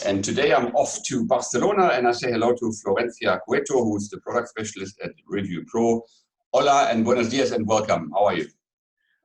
And today I'm off to Barcelona and I say hello to Florencia Cueto, who's the product specialist at ReviewPro. Hola and buenos dias and welcome. How are you?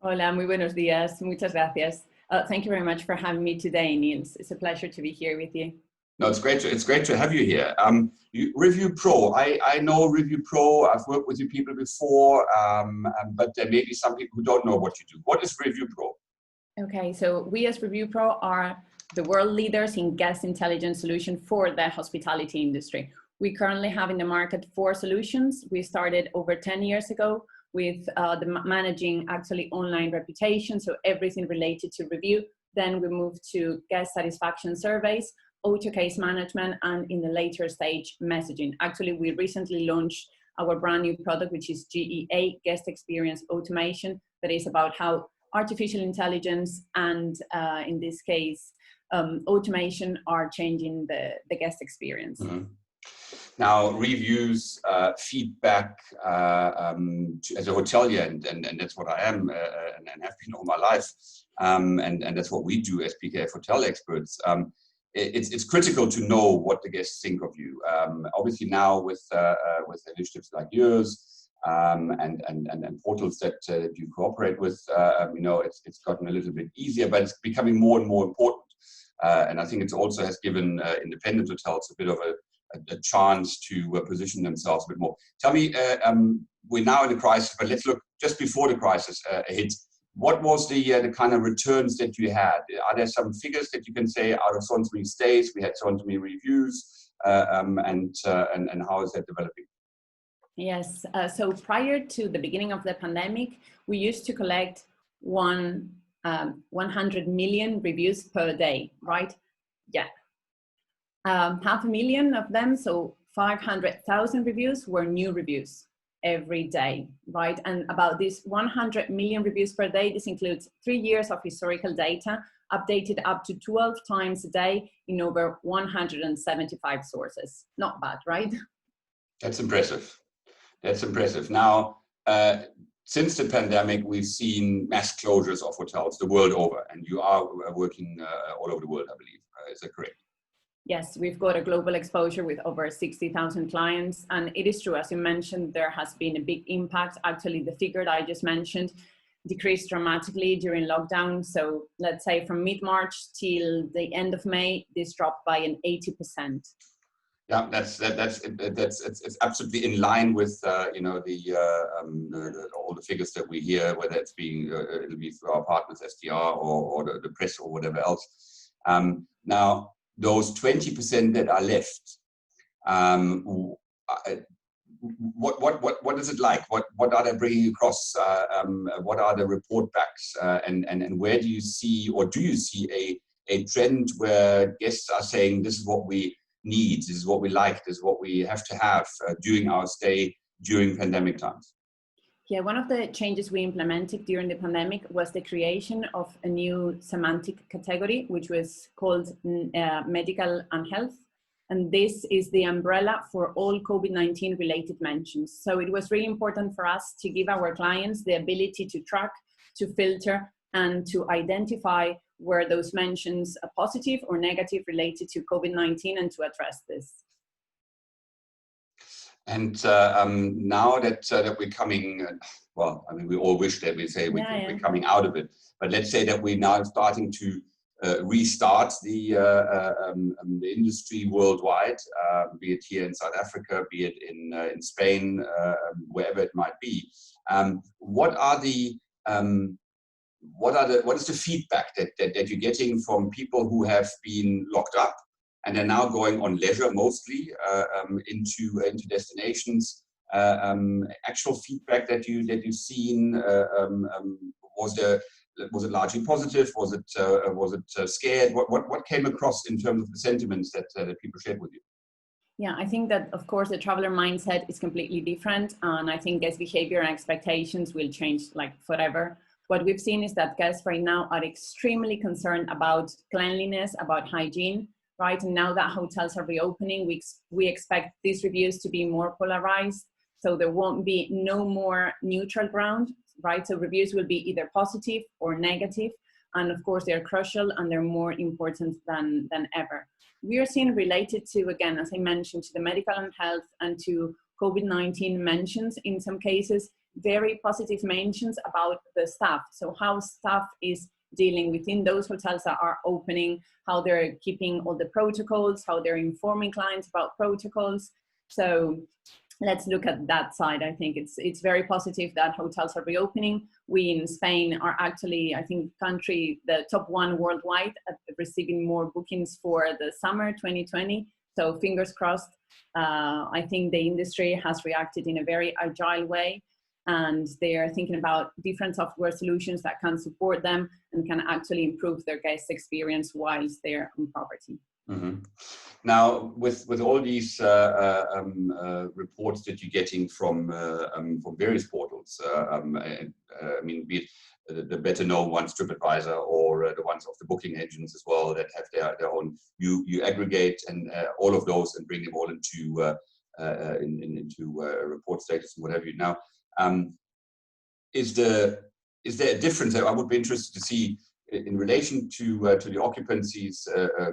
Hola, muy buenos días. Muchas gracias. Thank you very much for having me today, Nils. It's a pleasure to be here with you. No, it's great to have you here. ReviewPro, I know ReviewPro. I've worked with you people before, but there may be some people who don't know what you do. What is ReviewPro? Okay, so we as ReviewPro are the world leaders in guest intelligence solution for the hospitality industry. We currently have in the market 4 solutions. We started over 10 years ago with managing actually online reputation, so everything related to review. Then we moved to guest satisfaction surveys, auto case management, and in the later stage, messaging. Actually, we recently launched our brand new product, which is GEA, Guest Experience Automation, that is about how artificial intelligence and in this case, automation are changing the guest experience. Mm-hmm. Now, reviews, feedback, as a hotelier, and that's what I am and have been all my life, and that's what we do as PKF hotel experts. It's critical to know what the guests think of you. Obviously now with initiatives like yours and portals that you cooperate with, you know, it's gotten a little bit easier, but it's becoming more and more important. And I think it also has given independent hotels a bit of a chance to position themselves a bit more. Tell me, we're now in a crisis, but let's look just before the crisis hit. What was the kind of returns that you had? Are there some figures that you can say out of so many stays, we had so many reviews, and how is that developing? Yes, so prior to the beginning of the pandemic, we used to collect 100 million reviews per day, right? Yeah. 500,000 of them, so 500,000 reviews were new reviews every day, right? And about these 100 million reviews per day, this includes 3 years of historical data, updated up to 12 times a day in over 175 sources. Not bad, right? That's impressive. That's impressive. Now, since the pandemic, we've seen mass closures of hotels the world over, and you are working all over the world, I believe. Is that correct? Yes, we've got a global exposure with over 60,000 clients. And it is true, as you mentioned, there has been a big impact. Actually, the figure that I just mentioned decreased dramatically during lockdown. So let's say from mid-March till the end of May, this dropped by an 80%. Yeah, it's absolutely in line with you know all the figures that we hear, whether it's being it'll be through our partners SDR or the press or whatever else. Now, those 20% that are left, what is it like? What are they bringing across? What are the report backs? And where do you see, or do you see a trend where guests are saying this is what we need, this is what we like, this is what we have to have during our stay during pandemic times? Yeah, one of the changes we implemented during the pandemic was the creation of a new semantic category, which was called medical and health. And this is the umbrella for all COVID-19 related mentions. So it was really important for us to give our clients the ability to track, to filter, and to identify where those mentions are positive or negative related to COVID-19 and to address this. And now that we're coming, well, I mean, we all wish that we're coming out of it. But let's say that we're now starting to restart the industry worldwide, be it here in South Africa, be it in Spain, wherever it might be. What is the feedback that you're getting from people who have been locked up and are now going on leisure mostly into destinations? Actual feedback that you've seen, was it largely positive? Was it scared? What came across in terms of the sentiments that people shared with you? Yeah, I think that, of course, the traveler mindset is completely different. And I think guest behavior and expectations will change like forever. What we've seen is that guests right now are extremely concerned about cleanliness, about hygiene, right? And now that hotels are reopening, we expect these reviews to be more polarized. So there won't be no more neutral ground, right? So reviews will be either positive or negative. And of course, they're crucial and they're more important than ever. We are seeing related to, again, as I mentioned, to the medical and health and to COVID-19 mentions in some cases, very positive mentions about the staff. So how staff is dealing within those hotels that are opening, how they're keeping all the protocols, how they're informing clients about protocols. So let's look at that side. I think it's very positive that hotels are reopening. We in Spain are actually, I think, the top one worldwide at receiving more bookings for the summer 2020. So fingers crossed. I think the industry has reacted in a very agile way, and they are thinking about different software solutions that can support them and can actually improve their guest experience whilst they're on property. Mm-hmm. Now, with all these reports that you're getting from various portals, I mean, be it the better known ones, TripAdvisor, or the ones of the booking engines as well that have their own, you aggregate and all of those and bring them all into report status and whatever. Now, is there a difference? I would be interested to see in relation to the occupancies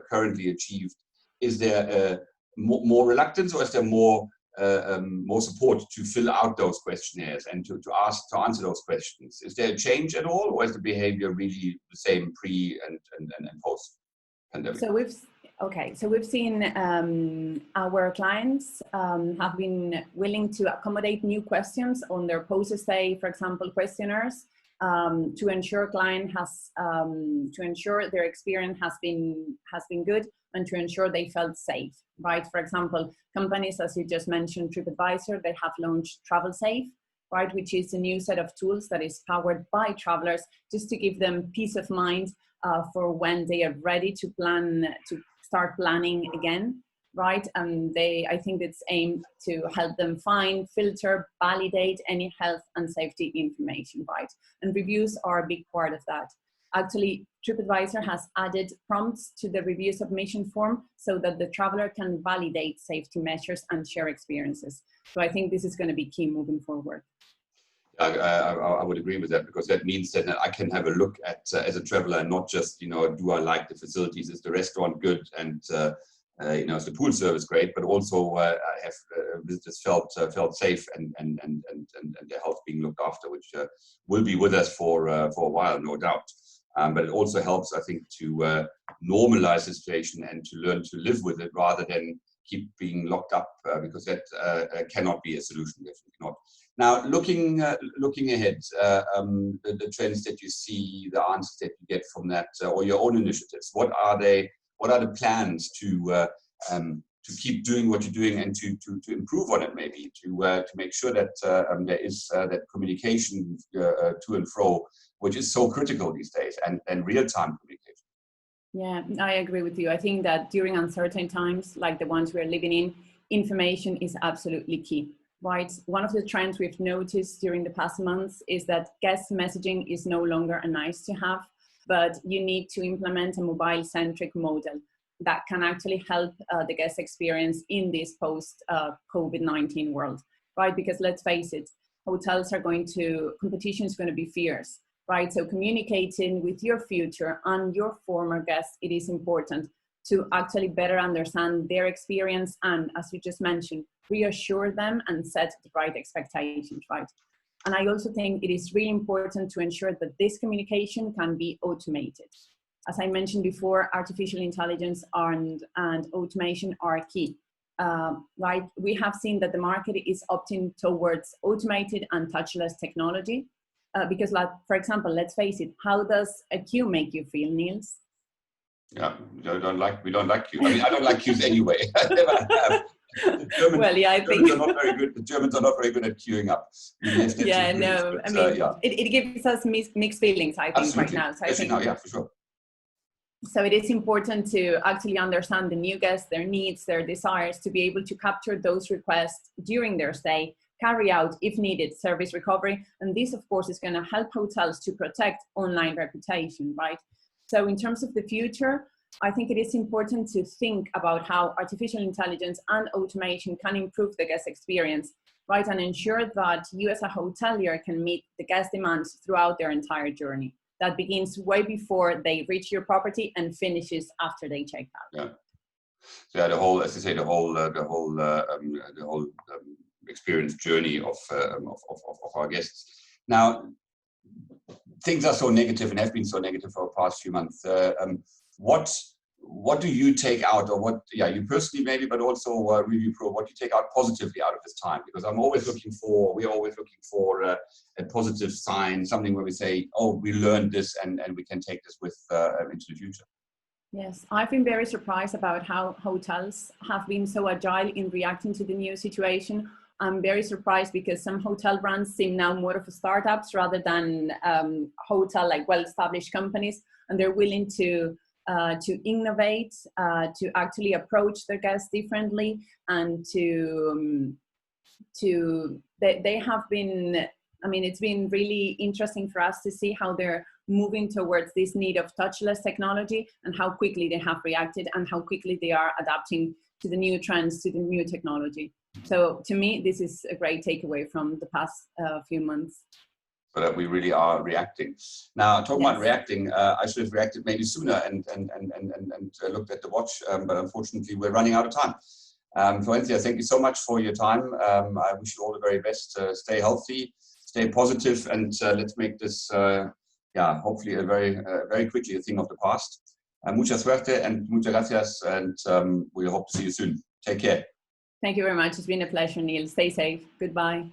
currently achieved. Is there more reluctance, or is there more support to fill out those questionnaires and to answer those questions? Is there a change at all, or is the behavior really the same pre and post pandemic? So we've seen our clients have been willing to accommodate new questions on their post-stay, for example, questionnaires, to ensure to ensure their experience has been good and to ensure they felt safe, right? For example, companies, as you just mentioned, TripAdvisor, they have launched Travel Safe, right? Which is a new set of tools that is powered by travelers just to give them peace of mind for when they are ready to start planning again, right? And I think it's aimed to help them find, filter, validate any health and safety information, right? And reviews are a big part of that. Actually, TripAdvisor has added prompts to the review submission form so that the traveler can validate safety measures and share experiences. So I think this is going to be key moving forward. I would agree with that, because that means that I can have a look at as a traveler, and not just, do I like the facilities? Is the restaurant good? And is the pool service great? But also have visitors felt safe and their health being looked after, which will be with us for a while, no doubt. But it also helps, I think, to normalize the situation and to learn to live with it rather than keep being locked up, because that cannot be a solution, definitely not. Now, looking ahead, the trends that you see, the answers that you get from that, or your own initiatives, what are they? What are the plans to keep doing what you're doing and to improve on it, maybe to make sure that there is that communication to and fro, which is so critical these days, and real-time communication? Yeah, I agree with you. I think that during uncertain times like the ones we're living in, information is absolutely key, right? One of the trends we've noticed during the past months is that guest messaging is no longer a nice to have, but you need to implement a mobile-centric model that can actually help the guest experience in this post-COVID-19 world, right? Because let's face it, competition is going to be fierce, right? So communicating with your future and your former guests, it is important to actually better understand their experience and, as you just mentioned, reassure them and set the right expectations, right? And I also think it is really important to ensure that this communication can be automated. As I mentioned before, artificial intelligence and automation are key, right? We have seen that the market is opting towards automated and touchless technology because, like, for example, let's face it, how does a queue make you feel, Nils? Yeah, we don't like queues. I mean, I don't like queues anyway. I never have. Germans are not very good. The Germans are not very good at queuing up. It gives us mixed feelings, I think. Absolutely. Right now. So I think, yeah, for sure. So it is important to actually understand the new guests, their needs, their desires, to be able to capture those requests during their stay, carry out, if needed, service recovery. And this, of course, is going to help hotels to protect online reputation, right? So in terms of the future, I think it is important to think about how artificial intelligence and automation can improve the guest experience, right? And ensure that you as a hotelier can meet the guest demands throughout their entire journey. that begins way before they reach your property and finishes after they check out. Yeah. So yeah, the whole, as I say, the whole experience journey of our guests. Now, things are so negative and have been so negative for the past few months. What do you take out, or what, you personally maybe, but also ReviewPro, what do you take out positively out of this time? Because we're always looking for a positive sign, something where we say, oh, we learned this and we can take this with into the future. Yes, I've been very surprised about how hotels have been so agile in reacting to the new situation. I'm very surprised because some hotel brands seem now more of startups rather than hotel, like well-established companies, and they're willing to innovate, to actually approach their guests differently, and they have been, I mean, it's been really interesting for us to see how they're moving towards this need of touchless technology and how quickly they have reacted and how quickly they are adapting to the new trends, to the new technology. So to me, this is a great takeaway from the past few months. So that we really are reacting. Now, talking about reacting, I should have reacted maybe sooner and looked at the watch, but unfortunately we're running out of time. Florencia, thank you so much for your time. I wish you all the very best. Stay healthy, stay positive, and let's make this, hopefully very quickly a thing of the past. Mucha suerte and muchas gracias, and we hope to see you soon. Take care. Thank you very much. It's been a pleasure, Nils. Stay safe. Goodbye.